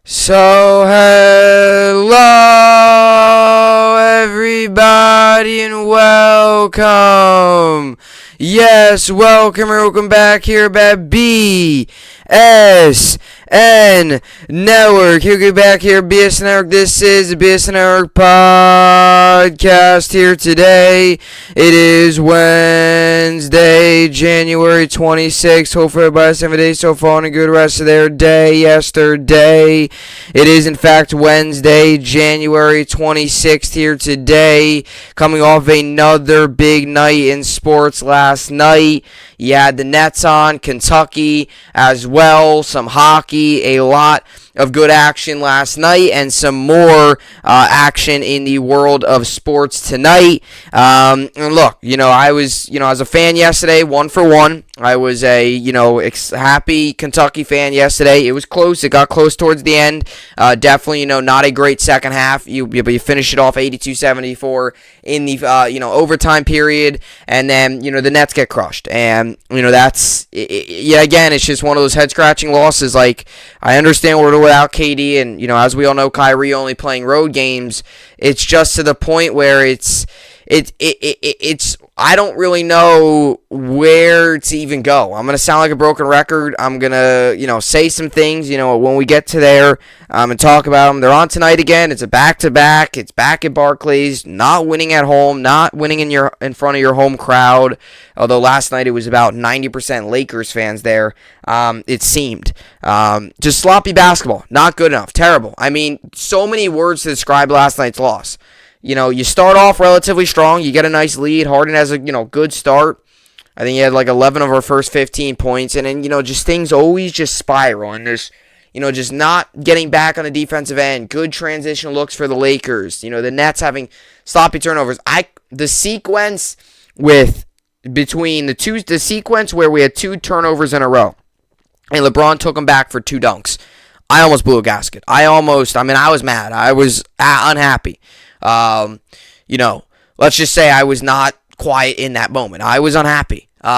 So, hello, everybody, and welcome. Yes, welcome back here at BSN Network. Here, get back here, BSN Network. This is the BSN Network podcast here today. It is Wednesday, January 26th. Hopefully, everybody's having a day so far and a good rest of their day yesterday. It is, in fact, Wednesday, January 26th here today. Coming off another big night in sports last night. You had the Nets on, Kentucky as well, some hockey, a lot of good action last night, and some more action in the world of sports tonight. And look, I was, as a fan yesterday, 1-for-1. I was a, happy Kentucky fan yesterday. It was close. It got close towards the end. Definitely, not a great second half. You finish it off 82-74 in the, overtime period, and then, the Nets get crushed. And, that's, again, it's just one of those head-scratching losses. Like, I understand we're without KD, and, as we all know, Kyrie only playing road games. It's just to the point where it's I don't really know where to even go. I'm going to sound like a broken record. I'm going to, say some things, when we get to there and talk about them. They're on tonight again. It's a back-to-back. It's back at Barclays. Not winning at home. Not winning in front of your home crowd. Although last night it was about 90% Lakers fans there, it seemed. Just sloppy basketball. Not good enough. Terrible. I mean, so many words to describe last night's loss. You start off relatively strong. You get a nice lead. Harden has a, good start. I think he had like 11 of our first 15 points. And then, just things always just spiral. And there's, just not getting back on the defensive end. Good transition looks for the Lakers. The Nets having sloppy turnovers. The sequence the sequence where we had 2 turnovers in a row. And LeBron took them back for 2 dunks. I almost blew a gasket. I was mad. I was unhappy. Let's just say I was not quiet in that moment. I was unhappy. 2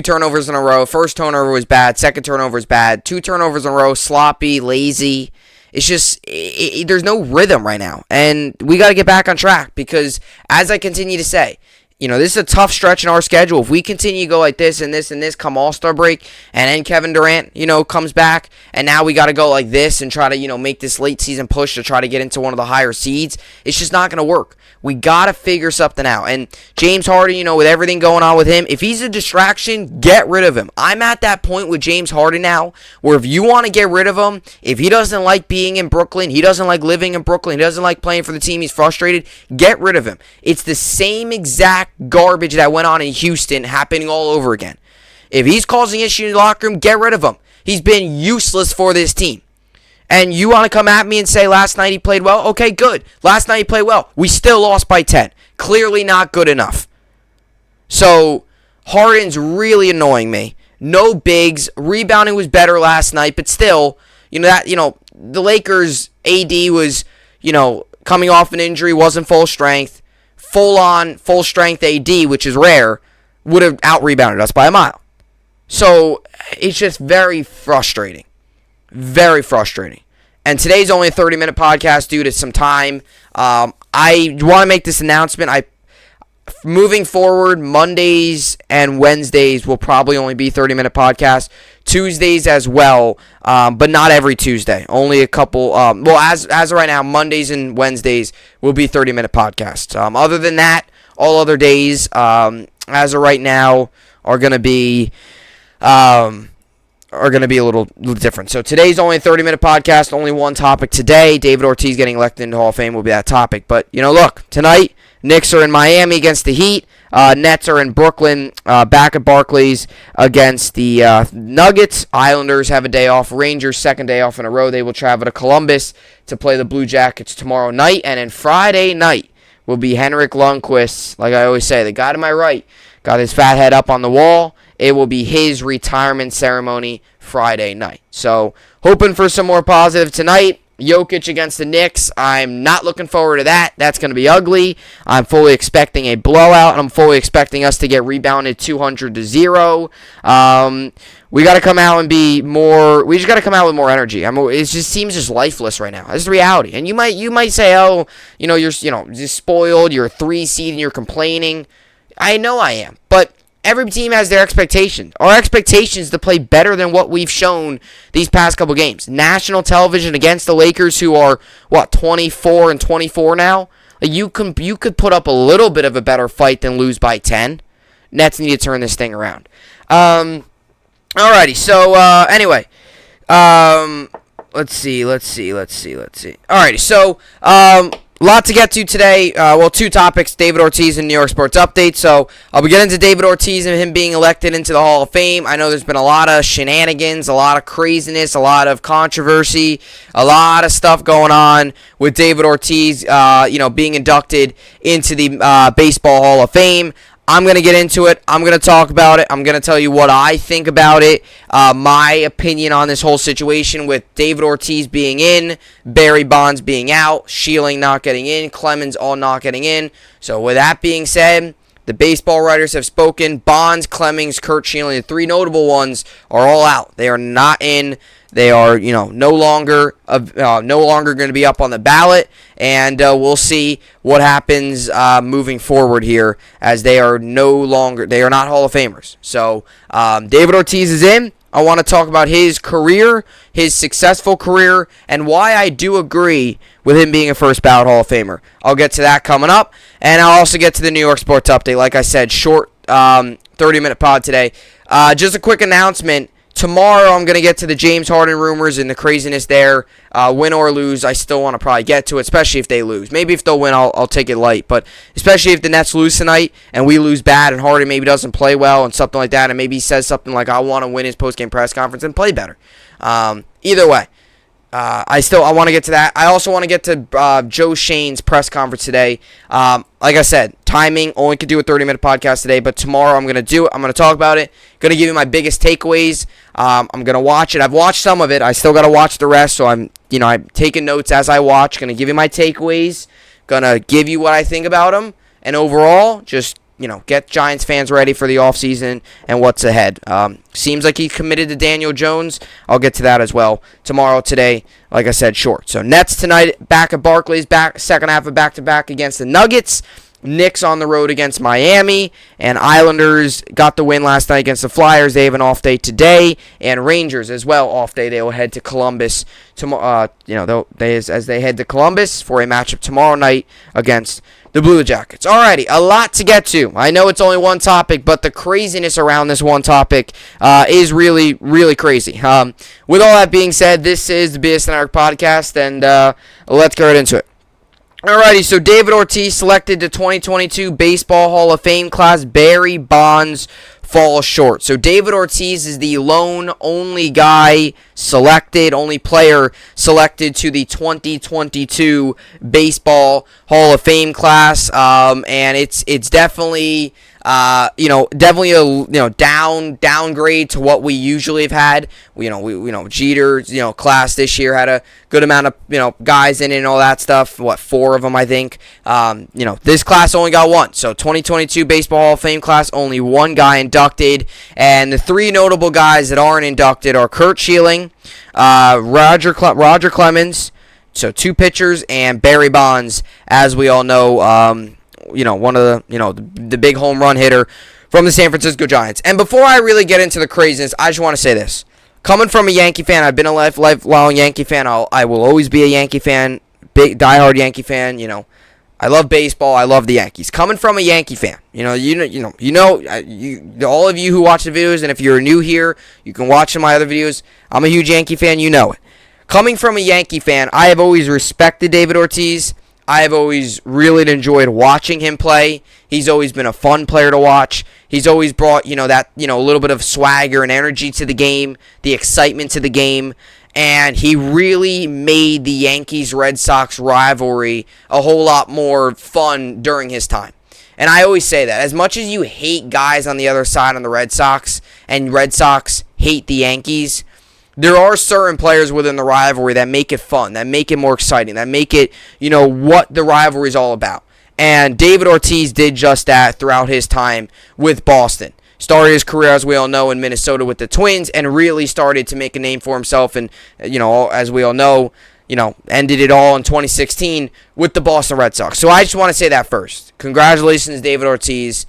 turnovers in a row. First turnover was bad. Second turnover was bad. 2 turnovers in a row. Sloppy, lazy. It's just, there's no rhythm right now. And we got to get back on track because, as I continue to say, this is a tough stretch in our schedule. If we continue to go like this and this and this come All-Star break, and then Kevin Durant, comes back, and now we got to go like this and try to, make this late season push to try to get into one of the higher seeds, it's just not going to work. We got to figure something out. And James Harden, with everything going on with him, if he's a distraction, get rid of him. I'm at that point with James Harden now where if you want to get rid of him, if he doesn't like being in Brooklyn, he doesn't like living in Brooklyn, he doesn't like playing for the team, he's frustrated, get rid of him. It's the same exact garbage that went on in Houston happening all over again. If he's causing issues in the locker room, get rid of him. He's been useless for this team. And you want to come at me and say last night he played well? Okay, good. Last night he played well. We still lost by 10. Clearly not good enough. So, Harden's really annoying me. No bigs. Rebounding was better last night, but still, the Lakers AD was, coming off an injury, wasn't full strength. Full strength AD, which is rare, would have out-rebounded us by a mile. So, it's just very frustrating. Very frustrating. And today's only a 30-minute podcast due to some time. I want to make this announcement. Moving forward, Mondays and Wednesdays will probably only be 30-minute podcasts. Tuesdays as well, but not every Tuesday. Only a couple. As of right now, Mondays and Wednesdays will be 30-minute podcasts. Other than that, all other days, as of right now, are going to be a little different. So today's only a 30-minute podcast, only one topic today. David Ortiz getting elected into Hall of Fame will be that topic. But, look, tonight, Knicks are in Miami against the Heat. Nets are in Brooklyn, back at Barclays against the Nuggets. Islanders have a day off. Rangers, second day off in a row. They will travel to Columbus to play the Blue Jackets tomorrow night. And then Friday night will be Henrik Lundqvist, like I always say, the guy to my right, got his fat head up on the wall. It will be his retirement ceremony Friday night. So, hoping for some more positive tonight. Jokic against the Knicks. I'm not looking forward to that. That's going to be ugly. I'm fully expecting a blowout, and I'm fully expecting us to get rebounded 200-0. We got to come out and be more. We just got to come out with more energy. It just seems just lifeless right now. That's the reality. And you might say, oh, you're just spoiled. You're a 3 seed and you're complaining. I know I am, but every team has their expectation. Our expectation is to play better than what we've shown these past couple games. National television against the Lakers, who are 24-24 now. Like, you could put up a little bit of a better fight than lose by 10. Nets need to turn this thing around. Alrighty, so, anyway, let's see. Alrighty, so, lot to get to today. 2 topics, David Ortiz and New York Sports Update. So, I'll be getting to David Ortiz and him being elected into the Hall of Fame. I know there's been a lot of shenanigans, a lot of craziness, a lot of controversy, a lot of stuff going on with David Ortiz, being inducted into the Baseball Hall of Fame. I'm going to get into it. I'm going to talk about it. I'm going to tell you what I think about it, my opinion on this whole situation with David Ortiz being in, Barry Bonds being out, Schilling not getting in, Clemens all not getting in. So with that being said, the baseball writers have spoken. Bonds, Clemens, Curt Schilling, the 3 notable ones, are all out. They are not in. They are, no longer going to be up on the ballot, and we'll see what happens moving forward here, as they are not Hall of Famers. So David Ortiz is in. I want to talk about his career, his successful career, and why I do agree with him being a first ballot Hall of Famer. I'll get to that coming up, and I'll also get to the New York Sports Update. Like I said, short 30-minute pod today. Just a quick announcement. Tomorrow, I'm going to get to the James Harden rumors and the craziness there. Win or lose, I still want to probably get to it, especially if they lose. Maybe if they'll win, I'll take it light. But especially if the Nets lose tonight and we lose bad and Harden maybe doesn't play well and something like that, and maybe he says something like, I want to win his post-game press conference and play better. Either way, I want to get to that. I also want to get to Joe Shane's press conference today. Like I said, timing, only could do a 30-minute podcast today, but tomorrow I'm going to do it. I'm going to talk about it. Going to give you my biggest takeaways. I'm going to watch it. I've watched some of it. I still got to watch the rest, so I'm taking notes as I watch. Going to give you my takeaways. Going to give you what I think about them. And overall, just get Giants fans ready for the offseason and what's ahead. Seems like he's committed to Daniel Jones. I'll get to that as well tomorrow. Today, like I said, short. So Nets tonight, back at Barclays, second half of back-to-back against the Nuggets. Knicks on the road against Miami, and Islanders got the win last night against the Flyers. They have an off day today, and Rangers as well off day. They will head to Columbus tomorrow. As they head to Columbus for a matchup tomorrow night against the Blue Jackets. Alrighty, a lot to get to. I know it's only one topic, but the craziness around this one topic is really, really crazy. With all that being said, this is the BSN podcast, and let's get right into it. Alrighty, so David Ortiz selected to 2022 Baseball Hall of Fame class. Barry Bonds falls short. So David Ortiz is the only player selected to the 2022 Baseball Hall of Fame class. And it's definitely definitely a downgrade to what we usually have had. Jeter's class this year had a good amount of guys in it and all that stuff. 4 of them, I think. This class only got 1. So 2022 Baseball Hall of Fame class, only 1 guy inducted, and the 3 notable guys that aren't inducted are Curt Schilling, Roger Clemens, so 2 pitchers, and Barry Bonds, as we all know. One of the big home run hitter from the San Francisco Giants. And before I really get into the craziness, I just want to say this. Coming from a Yankee fan, I've been a lifelong Yankee fan. I will always be a Yankee fan, big diehard Yankee fan. I love baseball. I love the Yankees. Coming from a Yankee fan, all of you who watch the videos, and if you're new here, you can watch my other videos. I'm a huge Yankee fan. You know it. Coming from a Yankee fan, I have always respected David Ortiz. I have always really enjoyed watching him play. He's always been a fun player to watch. He's always brought, a little bit of swagger and energy to the game, the excitement to the game. And he really made the Yankees-Red Sox rivalry a whole lot more fun during his time. And I always say that. As much as you hate guys on the other side on the Red Sox, and Red Sox hate the Yankees, there are certain players within the rivalry that make it fun, that make it more exciting, that make it, what the rivalry is all about. And David Ortiz did just that throughout his time with Boston. Started his career, as we all know, in Minnesota with the Twins, and really started to make a name for himself. And, as we all know, ended it all in 2016 with the Boston Red Sox. So I just want to say that first. Congratulations, David Ortiz,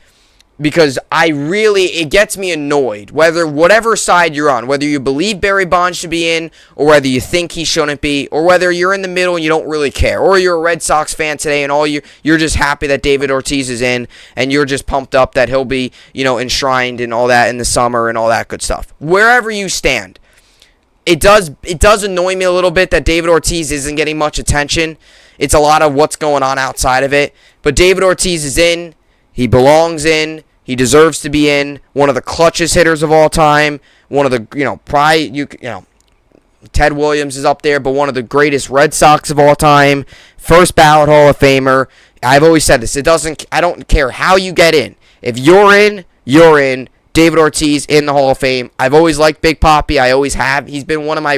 because it gets me annoyed, whatever side you're on, whether you believe Barry Bonds should be in, or whether you think he shouldn't be, or whether you're in the middle and you don't really care, or you're a Red Sox fan today and you're just happy that David Ortiz is in, and you're just pumped up that he'll be, enshrined and all that in the summer and all that good stuff. Wherever you stand, it does annoy me a little bit that David Ortiz isn't getting much attention. It's a lot of what's going on outside of it, but David Ortiz is in. He belongs in. He deserves to be in. One of the clutchest hitters of all time. One of the, Ted Williams is up there, but one of the greatest Red Sox of all time. First ballot Hall of Famer. I've always said this. I don't care how you get in. If you're in, you're in. David Ortiz in the Hall of Fame. I've always liked Big Papi. I always have. He's been one of my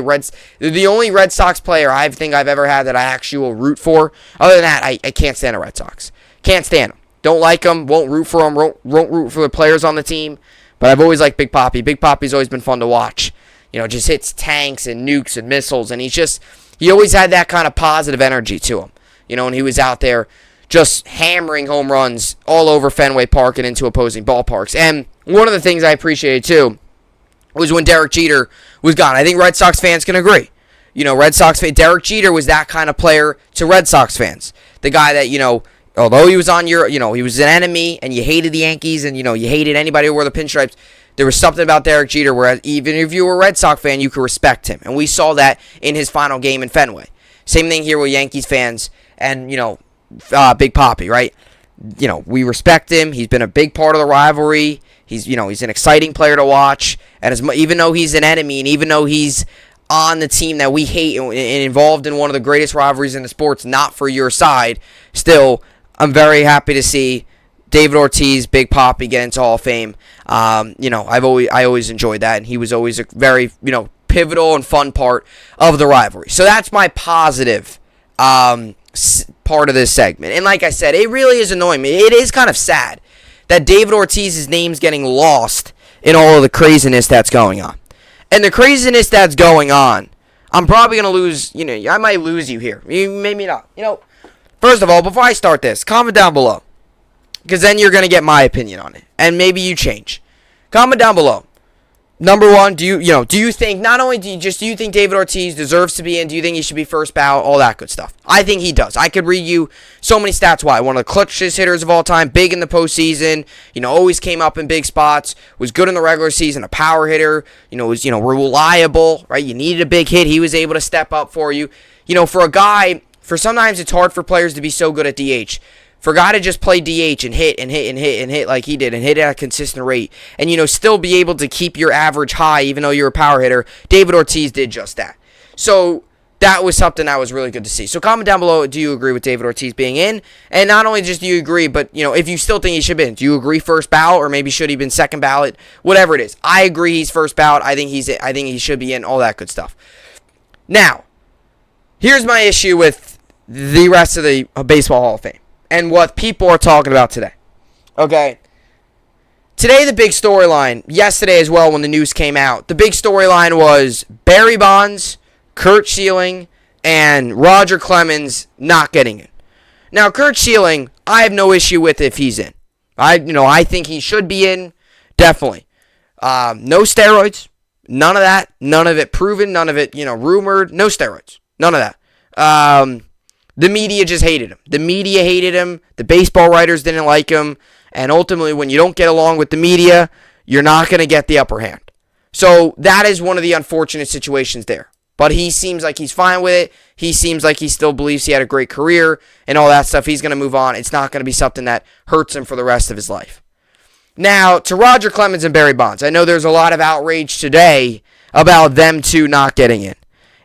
the only Red Sox player I think I've ever had that I actually will root for. Other than that, I can't stand the Red Sox. Can't stand them. Don't like them, won't root for them, won't root for the players on the team. But I've always liked Big Papi. Big Papi's always been fun to watch. Just hits tanks and nukes and missiles. And he always had that kind of positive energy to him. And he was out there just hammering home runs all over Fenway Park and into opposing ballparks. And one of the things I appreciated, too, was when Derek Jeter was gone. I think Red Sox fans can agree. Derek Jeter was that kind of player to Red Sox fans. The guy that, although he was on he was an enemy, and you hated the Yankees, and, you hated anybody who wore the pinstripes, there was something about Derek Jeter where even if you were a Red Sox fan, you could respect him. And we saw that in his final game in Fenway. Same thing here with Yankees fans and, Big Papi, right? We respect him. He's been a big part of the rivalry. He's an exciting player to watch. And even though he's an enemy, and even though he's on the team that we hate and involved in one of the greatest rivalries in the sports, not for your side, still, I'm very happy to see David Ortiz, Big Papi get into Hall of Fame. I always enjoyed that, and he was always a very, pivotal and fun part of the rivalry. So that's my positive part of this segment. And like I said, it really is annoying me. It is kind of sad that David Ortiz's name's getting lost in all of the craziness that's going on. And the craziness that's going on, I'm probably going to lose, I might lose you here. Maybe not. First of all, before I start this, comment down below. Because then you're going to get my opinion on it. And maybe you change. Comment down below. Number one, do you think, not only do you think David Ortiz deserves to be in, do you think he should be first ballot, all that good stuff? I think he does. I could read you so many stats why. One of the clutchest hitters of all time, big in the postseason, always came up in big spots, was good in the regular season, a power hitter, was, reliable, right? You needed a big hit, he was able to step up for you. For sometimes it's hard for players to be so good at DH. For a guy to just play DH and hit and hit and hit and hit like he did and hit at a consistent rate and, still be able to keep your average high even though you're a power hitter, David Ortiz did just that. So that was something that was really good to see. So comment down below, do you agree with David Ortiz being in? And not only just do you agree, but, if you still think he should be in, do you agree first ballot or maybe should he have been second ballot? Whatever it is. I agree he's first ballot. I think he should be in, all that good stuff. Now, here's my issue with the rest of the Baseball Hall of Fame and what people are talking about today. Okay? Today, the big storyline, yesterday as well when the news came out, the big storyline was Barry Bonds, Curt Schilling, and Roger Clemens not getting in. Now, Curt Schilling, I have no issue with if he's in. I think he should be in, definitely. No steroids, none of that, none of it proven, none of it, rumored, no steroids, none of that. The media just hated him. The media hated him. The baseball writers didn't like him. And ultimately, when you don't get along with the media, you're not going to get the upper hand. So that is one of the unfortunate situations there. But he seems like he's fine with it. He seems like he still believes he had a great career and all that stuff. He's going to move on. It's not going to be something that hurts him for the rest of his life. Now, to Roger Clemens and Barry Bonds, I know there's a lot of outrage today about them two not getting in.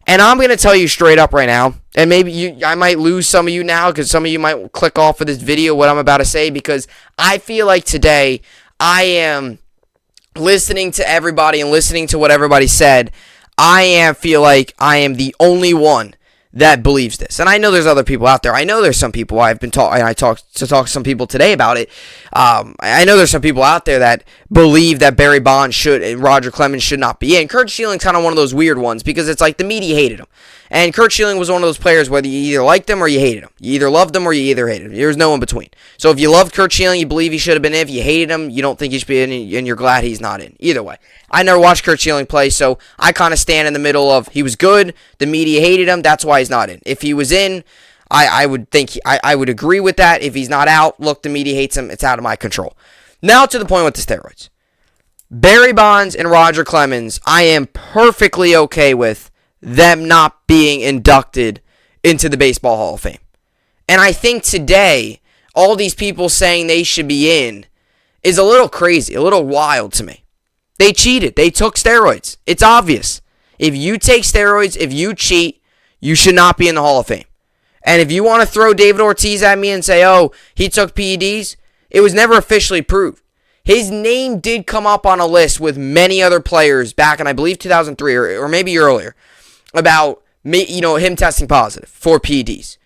And I'm going to tell you straight up right now, and maybe I might lose some of you now because some of you might click off of this video, what I'm about to say, because I feel like today I am listening to everybody and listening to what everybody said. I feel like I am the only one that believes this. And I know there's other people out there. I know there's some people I've been talking, and I talked to some people today about it. I know there's some people out there that believe that Barry Bonds should and Roger Clemens should not be in. Curt Schilling's kind of one of those weird ones because it's like the media hated him. And Curt Schilling was one of those players whether you either liked him or you hated him. You either loved him or you either hated him. There's no in between. So if you loved Curt Schilling, you believe he should have been in. If you hated him, you don't think he should be in, and you're glad he's not in. Either way. I never watched Curt Schilling play, so I kind of stand in the middle of he was good, the media hated him, that's why he's not in. If he was in, I would think I would agree with that. If he's not out, look, the media hates him, it's out of my control. Now to the point with the steroids. Barry Bonds and Roger Clemens, I am perfectly okay with them not being inducted into the Baseball Hall of Fame. And I think today, all these people saying they should be in is a little crazy, a little wild to me. They cheated. They took steroids. It's obvious. If you take steroids, if you cheat, you should not be in the Hall of Fame. And if you want to throw David Ortiz at me and say, oh, he took PEDs, it was never officially proved. His name did come up on a list with many other players back in, I believe, 2003 or maybe earlier about him testing positive for PEDs.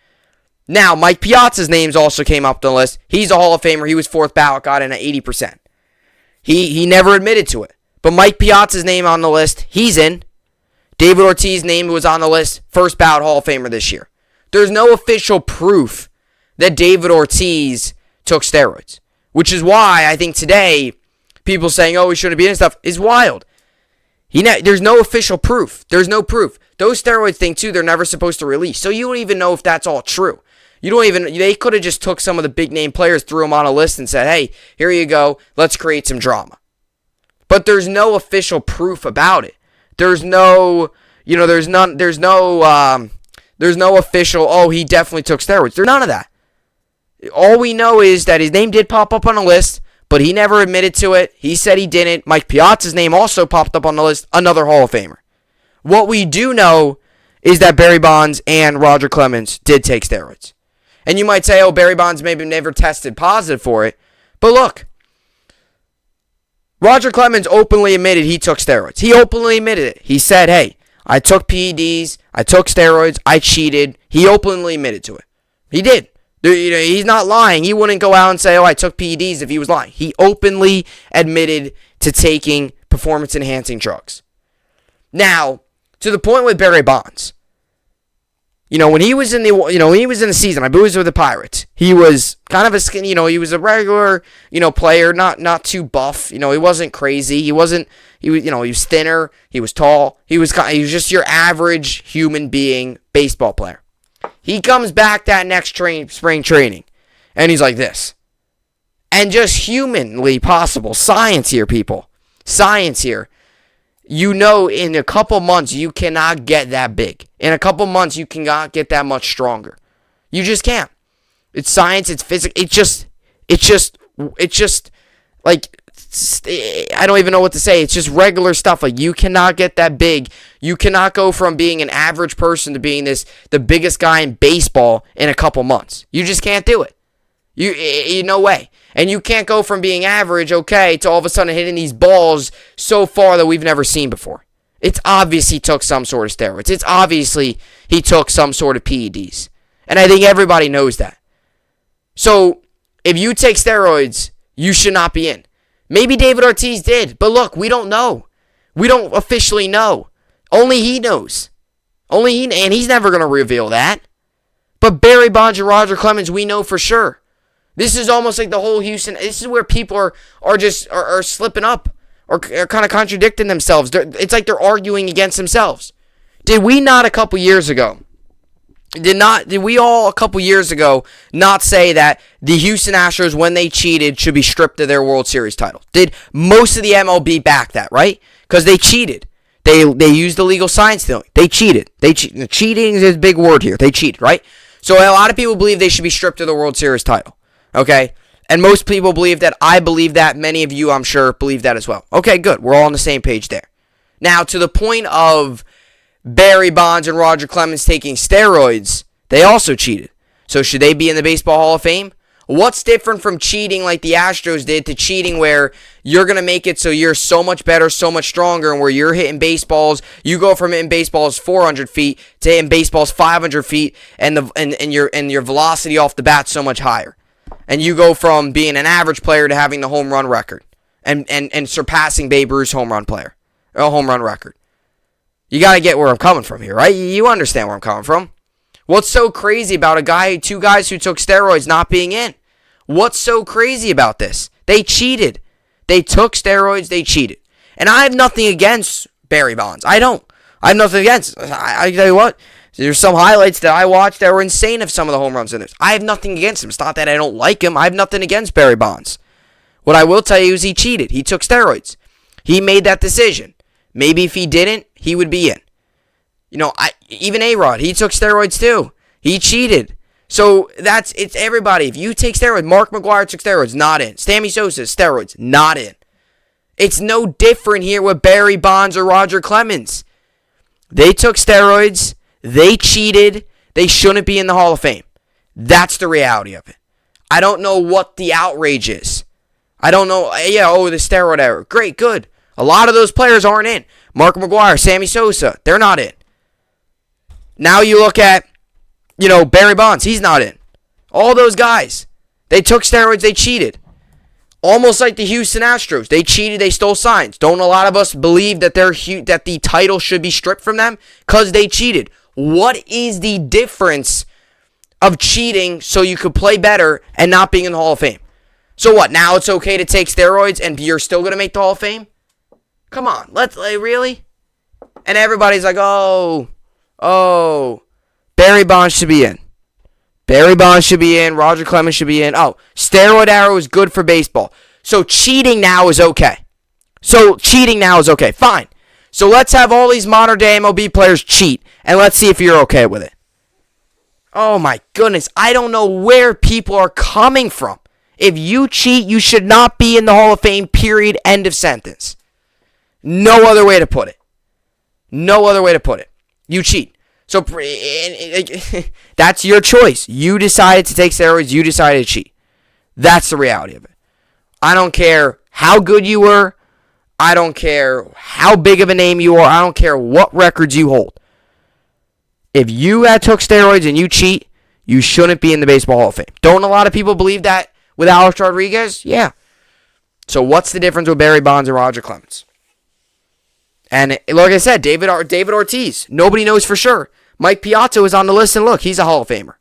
Now, Mike Piazza's names also came up on the list. He's a Hall of Famer. He was fourth ballot, got in at 80%. He never admitted to it. But Mike Piazza's name on the list, he's in. David Ortiz's name was on the list, first ballot Hall of Famer this year. There's no official proof that David Ortiz took steroids, which is why I think today people saying, oh, he shouldn't be in and stuff is wild. There's no official proof. There's no proof. Those steroids thing, too, they're never supposed to release. So you don't even know if that's all true. They could have just took some of the big name players, threw them on a list and said, hey, here you go. Let's create some drama. But there's no official proof about it. There's no official, oh, he definitely took steroids. There's none of that. All we know is that his name did pop up on a list, but he never admitted to it. He said he didn't. Mike Piazza's name also popped up on the list, another Hall of Famer. What we do know is that Barry Bonds and Roger Clemens did take steroids. And you might say, oh, Barry Bonds maybe never tested positive for it. But look, Roger Clemens openly admitted he took steroids. He openly admitted it. He said, hey, I took PEDs, I took steroids, I cheated. He openly admitted to it. He did. He's not lying. He wouldn't go out and say, oh, I took PEDs if he was lying. He openly admitted to taking performance-enhancing drugs. Now, to the point with Barry Bonds. When he was in the season, I believe he was with the Pirates. He was kind of a skinny, he was a regular, player, not too buff. He wasn't crazy. He was thinner. He was tall. He was just your average human being baseball player. He comes back that next spring training, and he's like this. And just humanly possible, science here, people. Science here. In a couple months, you cannot get that big. In a couple months, you cannot get that much stronger. You just can't. It's science. It's physics. It's just like, I don't even know what to say. It's just regular stuff. Like, you cannot get that big. You cannot go from being an average person to being the biggest guy in baseball in a couple months. You just can't do it. No way. And you can't go from being average, okay, to all of a sudden hitting these balls so far that we've never seen before. It's obvious he took some sort of steroids. It's obviously he took some sort of PEDs. And I think everybody knows that. So, if you take steroids, you should not be in. Maybe David Ortiz did, but look, we don't know. We don't officially know. Only he knows. And he's never going to reveal that. But Barry Bonds and Roger Clemens, we know for sure. This is almost like the whole Houston. This is where people are slipping up or kind of contradicting themselves. It's like they're arguing against themselves. Did we not a couple years ago? Did we all a couple years ago not say that the Houston Astros, when they cheated, should be stripped of their World Series title? Did most of the MLB back that, right? Because they cheated. They used illegal sign stealing. They cheated. Cheating is a big word here. They cheated, right? So a lot of people believe they should be stripped of the World Series title. Okay? And most people believe that. I believe that. Many of you, I'm sure, believe that as well. Okay, good. We're all on the same page there. Now, to the point of Barry Bonds and Roger Clemens taking steroids, they also cheated. So should they be in the Baseball Hall of Fame? What's different from cheating like the Astros did to cheating where you're going to make it so you're so much better, so much stronger, and where you're hitting baseballs, you go from hitting baseballs 400 feet to hitting baseballs 500 feet, and your velocity off the bat so much higher. And you go from being an average player to having the home run record and surpassing Babe Ruth's home run record. You got to get where I'm coming from here, right? You understand where I'm coming from. What's so crazy about two guys who took steroids not being in? What's so crazy about this? They cheated. They took steroids. They cheated. And I have nothing against Barry Bonds. I don't. I have nothing against. I tell you what. There's some highlights that I watched that were insane of some of the home runs in this. I have nothing against him. It's not that I don't like him. I have nothing against Barry Bonds. What I will tell you is he cheated. He took steroids. He made that decision. Maybe if he didn't, he would be in. Even A-Rod, he took steroids too. He cheated. So it's everybody. If you take steroids, Mark McGwire took steroids, not in. Sammy Sosa, steroids, not in. It's no different here with Barry Bonds or Roger Clemens. They took steroids. They cheated. They shouldn't be in the Hall of Fame. That's the reality of it. I don't know what the outrage is. I don't know. The steroid era. Great, good. A lot of those players aren't in. Mark McGwire, Sammy Sosa, they're not in. Now you look at, Barry Bonds, he's not in. All those guys, they took steroids, they cheated. Almost like the Houston Astros. They cheated, they stole signs. Don't a lot of us believe that that the title should be stripped from them? Because they cheated. What is the difference of cheating so you could play better and not being in the Hall of Fame? So what, now it's okay to take steroids and you're still going to make the Hall of Fame? Come on, really? And everybody's like, oh, Barry Bonds should be in. Barry Bonds should be in. Roger Clemens should be in. Oh, steroid era is good for baseball. So cheating now is okay. Fine. So let's have all these modern day MLB players cheat, and let's see if you're okay with it. Oh my goodness, I don't know where people are coming from. If you cheat, you should not be in the Hall of Fame, period, end of sentence. No other way to put it. You cheat. So that's your choice. You decided to take steroids. You decided to cheat. That's the reality of it. I don't care how good you were. I don't care how big of a name you are. I don't care what records you hold. If you took steroids and you cheat, you shouldn't be in the Baseball Hall of Fame. Don't a lot of people believe that with Alex Rodriguez? Yeah. So what's the difference with Barry Bonds and Roger Clemens? And like I said, David Ortiz, nobody knows for sure. Mike Piazza is on the list, and look, he's a Hall of Famer.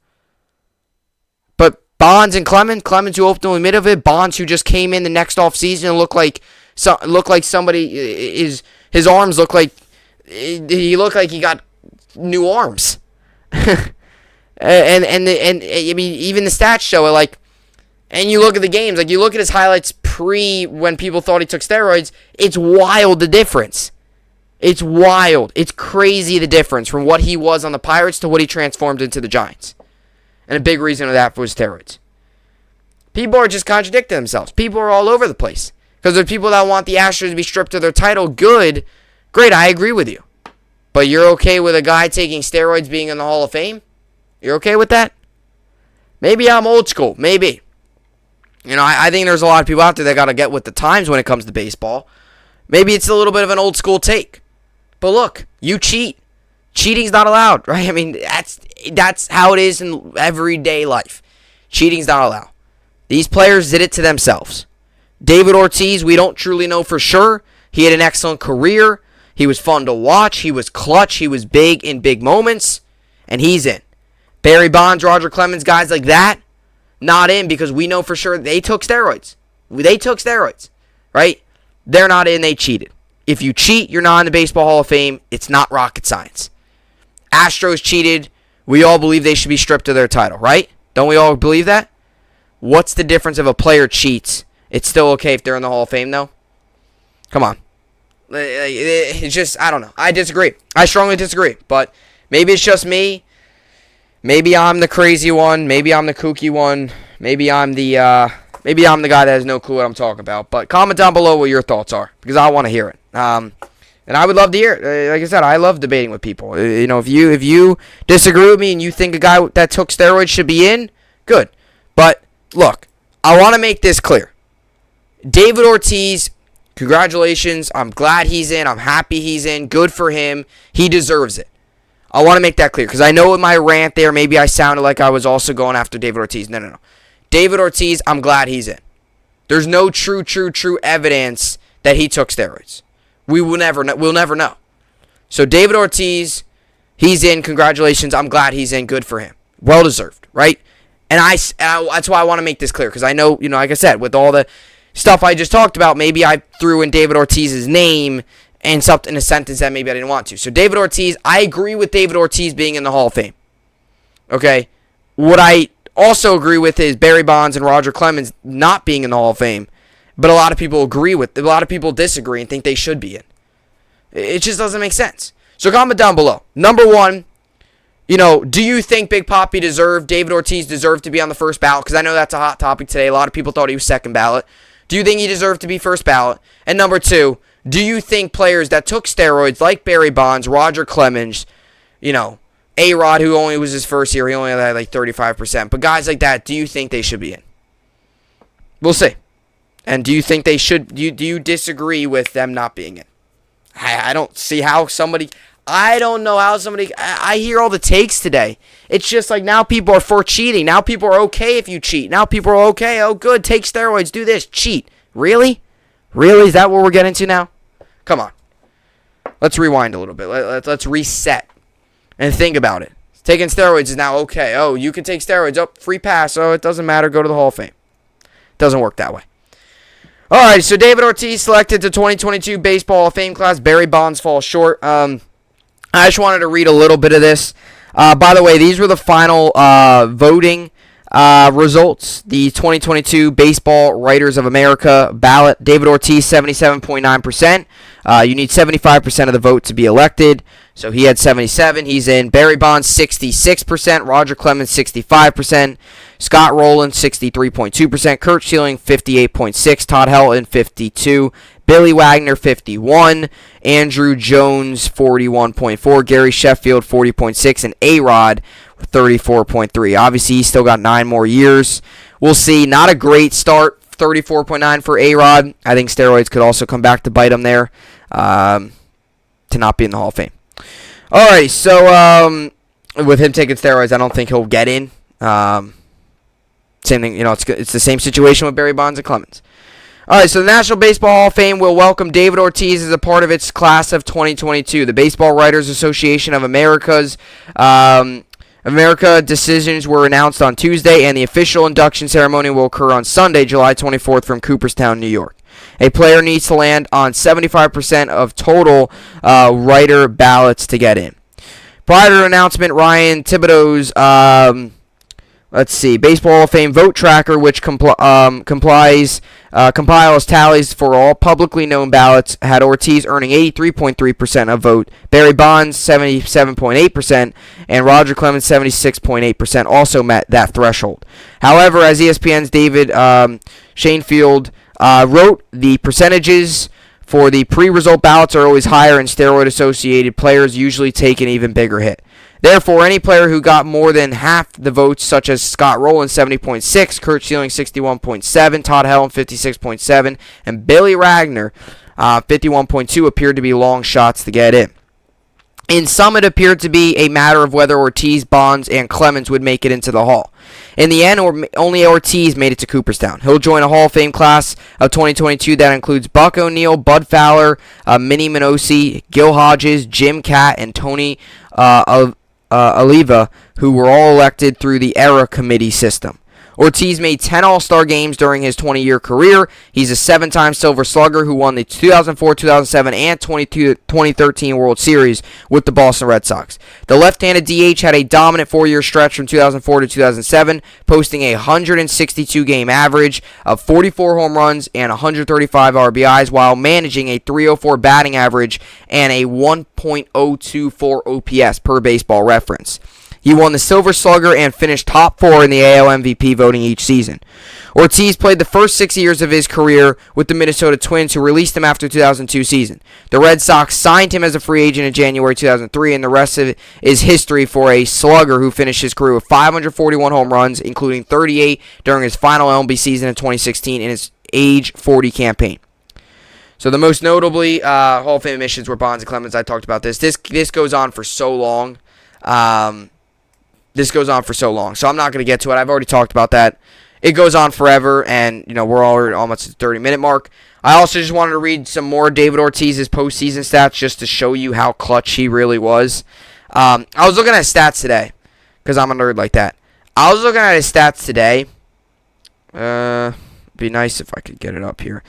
But Bonds and Clemens who ultimately made of it, Bonds who just came in the next offseason and looked like somebody, his arms look like, he looked like he got new arms. and I mean, even the stats show it, like, and you look at the games, like you look at his highlights when people thought he took steroids, it's wild the difference. It's wild. It's crazy the difference from what he was on the Pirates to what he transformed into the Giants. And a big reason of that was steroids. People are just contradicting themselves. People are all over the place. Because there are people that want the Astros to be stripped of their title. Good. Great, I agree with you. But you're okay with a guy taking steroids being in the Hall of Fame? You're okay with that? Maybe I'm old school. Maybe. I think there's a lot of people out there that got to get with the times when it comes to baseball. Maybe it's a little bit of an old school take. But look, you cheat. Cheating's not allowed, right? I mean, that's how it is in everyday life. Cheating's not allowed. These players did it to themselves. David Ortiz, we don't truly know for sure. He had an excellent career. He was fun to watch. He was clutch. He was big in big moments. And he's in. Barry Bonds, Roger Clemens, guys like that, not in because we know for sure they took steroids. Right? They're not in. They cheated. If you cheat, you're not in the Baseball Hall of Fame. It's not rocket science. Astros cheated. We all believe they should be stripped of their title, right? Don't we all believe that? What's the difference if a player cheats? It's still okay if they're in the Hall of Fame, though? Come on. It's just, I don't know. I disagree. I strongly disagree. But maybe it's just me. Maybe I'm the crazy one. Maybe I'm the kooky one. Maybe I'm the guy that has no clue what I'm talking about. But comment down below what your thoughts are, because I want to hear it. And I would love to hear it. Like I said, I love debating with people. If you disagree with me and you think a guy that took steroids should be in, good. But look, I want to make this clear. David Ortiz, congratulations. I'm glad he's in. I'm happy he's in. Good for him. He deserves it. I want to make that clear because I know in my rant there, maybe I sounded like I was also going after David Ortiz. No. David Ortiz, I'm glad he's in. There's no true evidence that he took steroids. We'll never know. So David Ortiz, he's in. Congratulations. I'm glad he's in. Good for him. Well deserved, right? And that's why I want to make this clear because I know, like I said, with all the stuff I just talked about, maybe I threw in David Ortiz's name and something in a sentence that maybe I didn't want to. So David Ortiz, I agree with David Ortiz being in the Hall of Fame. Okay? What I also agree with is Barry Bonds and Roger Clemens not being in the Hall of Fame. But a lot of people disagree and think they should be in. It just doesn't make sense. So comment down below. Number one, do you think Big Papi David Ortiz deserved to be on the first ballot? Because I know that's a hot topic today. A lot of people thought he was second ballot. Do you think he deserved to be first ballot? And number two, do you think players that took steroids like Barry Bonds, Roger Clemens, A-Rod, who only was his first year, he only had like 35%, but guys like that, do you think they should be in? We'll see. And do you think they should, do you disagree with them not being in? I don't see how somebody, I don't know how somebody, I hear all the takes today. It's just like now people are for cheating. Now people are okay if you cheat. Now people are okay, oh good, take steroids, do this, cheat. Really? Really? Is that what we're getting to now? Come on. Let's rewind a little bit. Let's reset and think about it. Taking steroids is now okay. Oh, you can take steroids. Oh, free pass. Oh, it doesn't matter. Go to the Hall of Fame. Doesn't work that way. All right, so David Ortiz selected to 2022 Baseball Hall of Fame class. Barry Bonds falls short. I just wanted to read a little bit of this. By the way, these were the final voting results. The 2022 Baseball Writers of America ballot. David Ortiz, 77.9%. You need 75% of the vote to be elected. So he had 77. He's in. Barry Bonds, 66%. Roger Clemens, 65%. Scott Rowland, 63.2%. Kurt Schilling, 58.6%. Todd Helton, 52%. Billy Wagner, 51%. Andrew Jones, 41.4%. Gary Sheffield, 40.6%. And A-Rod, 34.3%. Obviously, he's still got 9 more years. We'll see. Not a great start. 34.9% for A-Rod. I think steroids could also come back to bite him there to not be in the Hall of Fame. All right, so with him taking steroids, I don't think he'll get in. Same thing, it's the same situation with Barry Bonds and Clemens. All right, so the National Baseball Hall of Fame will welcome David Ortiz as a part of its class of 2022. The Baseball Writers Association of America decisions were announced on Tuesday, and the official induction ceremony will occur on Sunday, July 24th from Cooperstown, New York. A player needs to land on 75% of total writer ballots to get in. Prior to the announcement, Ryan Thibodeau's Baseball Hall of Fame vote tracker, which compiles tallies for all publicly known ballots, had Ortiz earning 83.3% of vote, Barry Bonds 77.8%, and Roger Clemens 76.8% also met that threshold. However, as ESPN's David Shanefield wrote, the percentages for the pre-result ballots are always higher, and steroid-associated players usually take an even bigger hit. Therefore, any player who got more than half the votes, such as Scott Rowland, 70.6%, Kurt Schilling, 61.7%, Todd Helton, 56.7%, and Billy Wagner, 51.2%, appeared to be long shots to get in. In some, it appeared to be a matter of whether Ortiz, Bonds, and Clemens would make it into the Hall. In the end, only Ortiz made it to Cooperstown. He'll join a Hall of Fame class of 2022 that includes Buck O'Neil, Bud Fowler, Minnie Minosi, Gil Hodges, Jim Catt, and Tony Oliva, who were all elected through the ERA committee system. Ortiz made 10 All-Star games during his 20-year career. He's a 7-time Silver Slugger who won the 2004, 2007, and 2013 World Series with the Boston Red Sox. The left-handed DH had a dominant 4-year stretch from 2004 to 2007, posting a 162-game average of 44 home runs and 135 RBIs while managing a .304 batting average and a 1.024 OPS per Baseball Reference. He won the Silver Slugger and finished top 4 in the AL MVP voting each season. Ortiz played the first 6 years of his career with the Minnesota Twins, who released him after the 2002 season. The Red Sox signed him as a free agent in January 2003, and the rest of it is history for a slugger who finished his career with 541 home runs, including 38 during his final MLB season in 2016 in his age 40 campaign. So the most notably Hall of Fame admissions were Bonds and Clemens. I talked about this. This goes on for so long. So I'm not going to get to it. I've already talked about that. It goes on forever, and we're already almost at the 30-minute mark. I also just wanted to read some more David Ortiz's postseason stats just to show you how clutch he really was. I was looking at his stats today because I'm a nerd like that. I was looking at his stats today. It'd be nice if I could get it up here.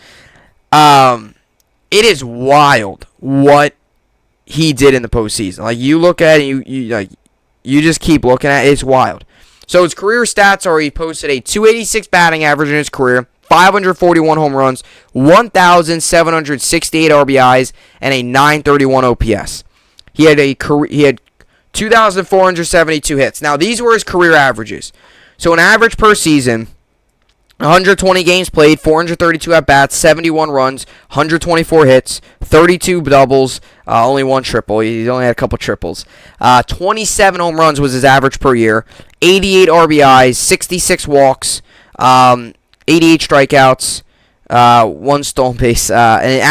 It is wild what he did in the postseason. Like, you look at it, you just keep looking at it. It's wild. So his career stats are: he posted a 286 batting average in his career, 541 home runs, 1,768 RBIs, and a 931 OPS. He had 2,472 hits. Now, these were his career averages. So an average per season: 120 games played, 432 at-bats, 71 runs, 124 hits, 32 doubles, only one triple. He only had a couple triples. 27 home runs was his average per year, 88 RBIs, 66 walks, 88 strikeouts, one stolen base. Season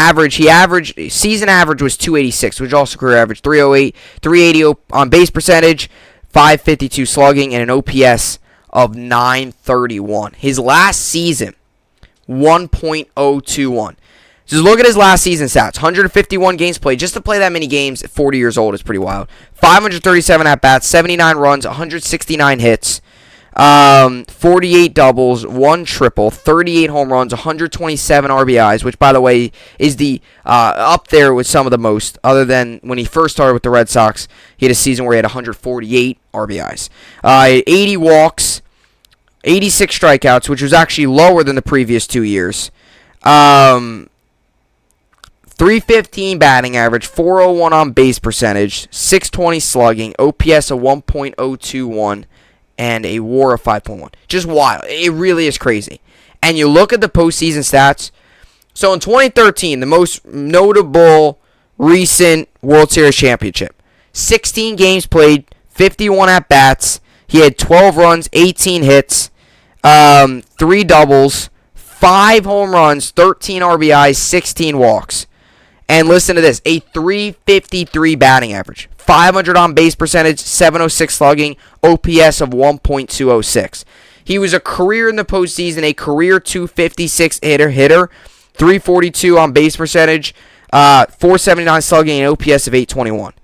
average was 286, which also career average, 308, 380 on base percentage, 552 slugging, and an OPS of 931. His last season, 1.021. Just look at his last season stats. 151 games played. Just to play that many games at 40 years old is pretty wild. 537 at-bats, 79 runs, 169 hits, 48 doubles, 1 triple, 38 home runs, 127 RBIs, which, by the way, is the up there with some of the most, other than when he first started with the Red Sox. He had a season where he had 148 RBIs. 80 walks, 86 strikeouts, which was actually lower than the previous 2 years. 315 batting average, 401 on base percentage, 620 slugging, OPS of 1.021, and a WAR of 5.1. Just wild. It really is crazy. And you look at the postseason stats. So in 2013, the most notable recent World Series championship, 16 games played, 51 at-bats. He had 12 runs, 18 hits, 3 doubles, 5 home runs, 13 RBIs, 16 walks. And listen to this, a 353 batting average, 500 on base percentage, 706 slugging, OPS of 1.206. He was a career in the postseason, a career 256 hitter, 342 on base percentage, 479 slugging, and OPS of 821.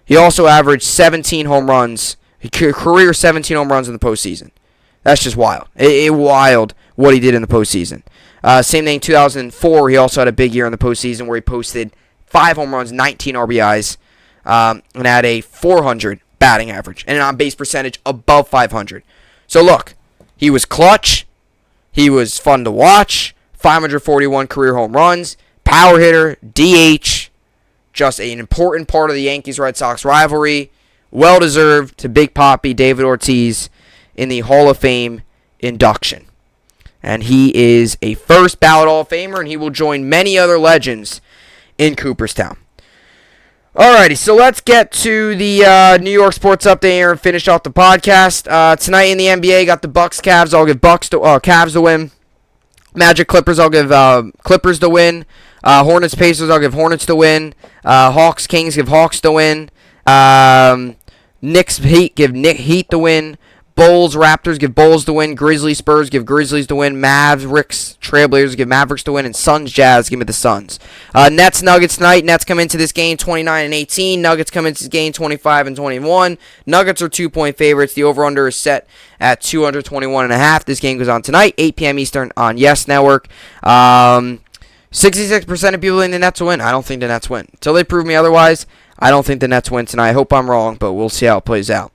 He also averaged 17 home runs, career 17 home runs in the postseason. That's just wild. Wild what he did in the postseason. Same thing in 2004. He also had a big year in the postseason where he posted 5 home runs, 19 RBIs, and had a 400 batting average and an on-base percentage above 500. So look, he was clutch. He was fun to watch. 541 career home runs, power hitter, DH, just an important part of the Yankees-Red Sox rivalry. Well-deserved to Big Papi David Ortiz in the Hall of Fame induction. And he is a first ballot Hall of Famer, and he will join many other legends in Cooperstown. Alrighty, so let's get to the New York sports update here and finish off the podcast. Tonight in the NBA, got the Bucks Cavs. I'll give Cavs to win. Magic Clippers, I'll give Clippers to win. Hornets Pacers, I'll give Hornets to win. Hawks Kings, give Hawks to win. Knicks Heat, give Heat to win. Bulls Raptors, give Bulls to win. Grizzlies Spurs, give Grizzlies to win. Mavericks Trailblazers, give Mavericks to win. And Suns Jazz, give me the Suns. Nets Nuggets tonight. Nets come into this game 29-18. Nuggets come into this game 25-21. Nuggets are 2-point favorites. The over-under is set at 221.5. This game goes on tonight, 8 p.m. Eastern on Yes Network. 66% of people think the Nets will win. I don't think the Nets win. Until they prove me otherwise, I don't think the Nets win tonight. I hope I'm wrong, but we'll see how it plays out.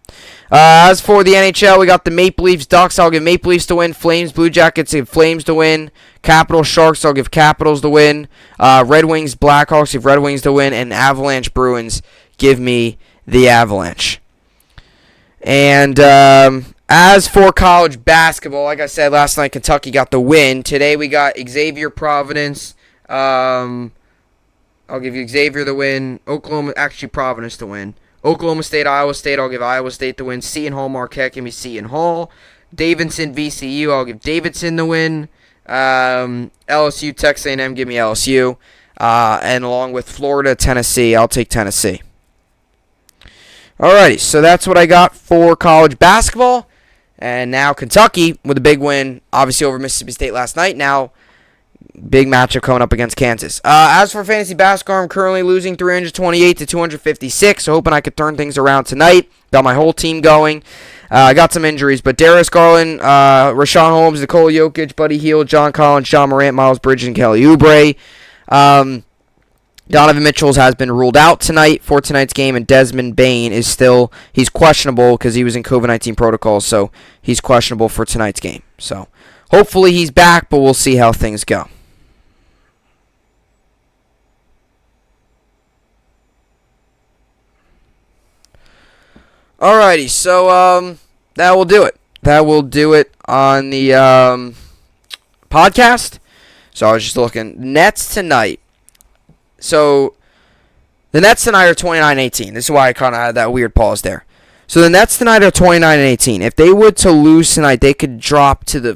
As for the NHL, we got the Maple Leafs Ducks. I'll give Maple Leafs to win. Flames Blue Jackets, give Flames to win. Capitals Sharks, I'll give Capitals to win. Red Wings Blackhawks, give Red Wings to win. And Avalanche Bruins, give me the Avalanche. And as for college basketball, like I said last night, Kentucky got the win. Today we got Xavier Providence. I'll give you Xavier the win. Providence to win. Oklahoma State, Iowa State, I'll give Iowa State the win. Seton Hall, Marquette, give me Seton Hall. Davidson, VCU, I'll give Davidson the win. LSU, Texas A&M, give me LSU. And along with Florida, Tennessee, I'll take Tennessee. Alrighty, so that's what I got for college basketball. And now Kentucky with a big win, obviously over Mississippi State last night. Now, big matchup coming up against Kansas. As for fantasy basketball, I'm currently losing 328 to 256. So hoping I could turn things around tonight. Got my whole team going. I got some injuries, but Darius Garland, Rashawn Holmes, Nikola Jokic, Buddy Hield, John Collins, John Morant, Miles Bridges, and Kelly Oubre. Donovan Mitchell has been ruled out tonight for tonight's game, and Desmond Bane he's questionable because he was in COVID-19 protocols, so he's questionable for tonight's game. So hopefully he's back, but we'll see how things go. Alrighty, so that will do it. That will do it on the podcast. So I was just looking. Nets tonight. So, the Nets tonight are 29-18. This is why I kind of had that weird pause there. So, the Nets tonight are 29-18. If they were to lose tonight, they could drop to the...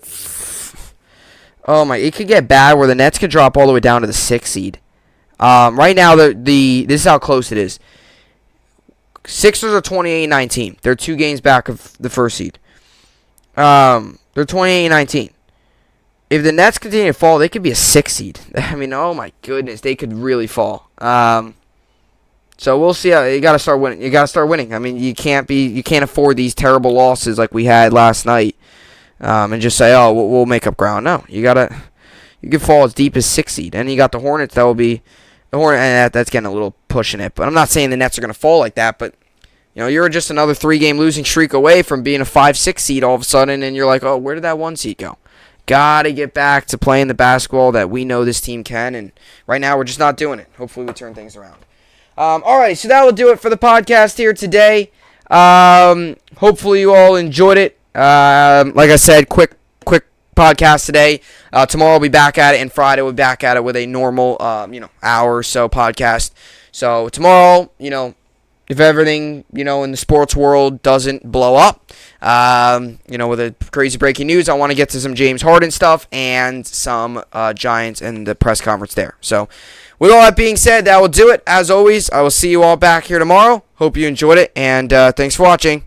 it could get bad where the Nets could drop all the way down to the 6th seed. Right now, this is how close it is. Sixers are 28-19. They're 2 games back of the 1st seed. They're 28-19. If the Nets continue to fall, they could be a 6 seed. I mean, oh my goodness, they could really fall. So we'll see. You got to start winning. I mean, you can't afford these terrible losses like we had last night, and just say, oh, we'll make up ground. No, you can fall as deep as 6 seed, and you got the Hornets. That will be the Hornets, and that's getting a little pushing it. But I'm not saying the Nets are going to fall like that, but. You're just another 3-game losing streak away from being a 5-6 seed all of a sudden, and you're like, oh, where did that 1 seed go? Gotta get back to playing the basketball that we know this team can, and right now we're just not doing it. Hopefully we turn things around. Alright, so that will do it for the podcast here today. Hopefully you all enjoyed it. Like I said, quick podcast today. Tomorrow we'll be back at it, and Friday we'll be back at it with a normal, hour or so podcast. So tomorrow, if everything, in the sports world doesn't blow up, with a crazy breaking news, I want to get to some James Harden stuff and some Giants and the press conference there. So, with all that being said, that will do it. As always, I will see you all back here tomorrow. Hope you enjoyed it, and thanks for watching.